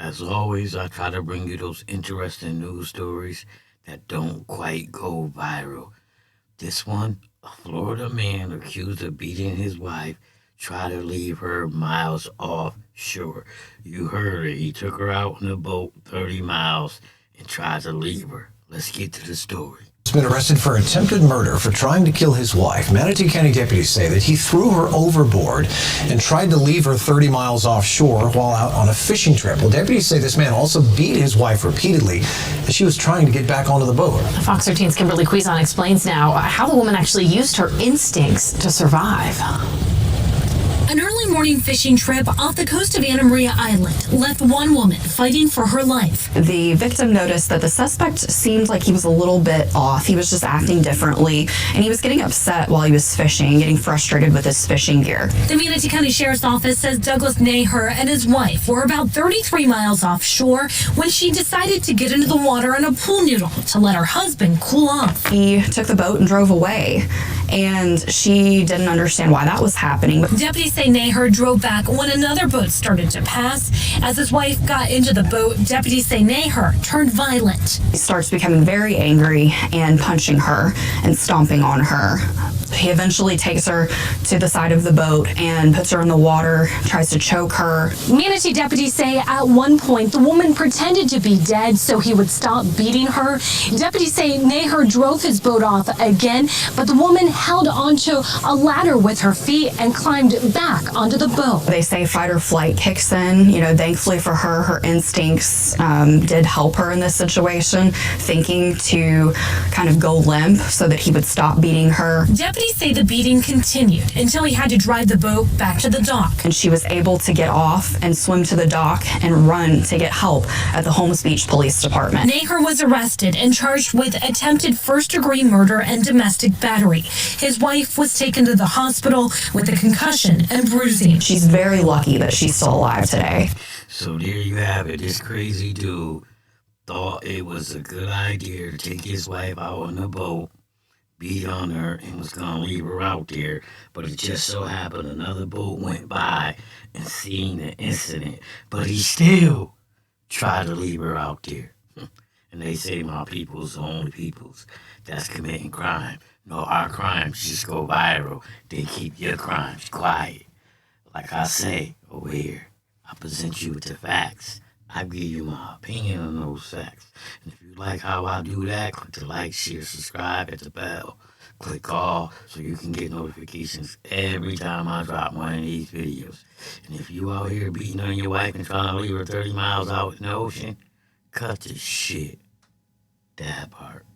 As always, I try to bring you those interesting news stories that don't quite go viral. This one, a Florida man accused of beating his wife tried to leave her miles offshore. You heard it. He took her out in a boat 30 miles and tried to leave her. Let's get to the story. He's been arrested for attempted murder for trying to kill his wife. Manatee County deputies say that he threw her overboard and tried to leave her 30 miles offshore while out on a fishing trip. Well, deputies say this man also beat his wife repeatedly as she was trying to get back onto the boat. Fox 13's Kimberly Quizon explains now how the woman actually used her instincts to survive. An early morning fishing trip off the coast of Anna Maria Island left one woman fighting for her life. The victim noticed that the suspect seemed like he was a little bit off. He was just acting differently, and he was getting upset while he was fishing, getting frustrated with his fishing gear. The Manatee County Sheriff's Office says Douglas Naeher and his wife were about 33 miles offshore when she decided to get into the water on a pool noodle to let her husband cool off. He took the boat and drove away, and she didn't understand why that was happening. Deputies say Naeher drove back when another boat started to pass. As his wife got into the boat, deputies say Naeher turned violent. He starts becoming very angry and punching her and stomping on her. He eventually takes her to the side of the boat and puts her in the water, tries to choke her. Manatee deputies say at one point the woman pretended to be dead so he would stop beating her. Deputies say Naeher drove his boat off again, but the woman held onto a ladder with her feet and climbed back onto the boat. They say fight or flight kicks in. Thankfully for her, her instincts did help her in this situation, thinking to kind of go limp so that he would stop beating her. Deputies say the beating continued until he had to drive the boat back to the dock. And she was able to get off and swim to the dock and run to get help at the Holmes Beach Police Department. Naeher was arrested and charged with attempted first-degree murder and domestic battery. His wife was taken to the hospital with a concussion and bruising. She's very lucky that she's still alive today. So there you have it. This crazy dude thought it was a good idea to take his wife out on a boat, beat on her, and was going to leave her out there. But it just so happened another boat went by and seen the incident. But he still tried to leave her out there. And they say my people's the only peoples that's committing crime. No, our crimes just go viral. They keep your crimes quiet. Like I say over here, I present you with the facts. I give you my opinion on those facts. And if you like how I do that, click the like, share, subscribe, hit the bell. Click all so you can get notifications every time I drop one of these videos. And if you out here beating on your wife and trying to leave her 30 miles out in the ocean, cut this shit. That part.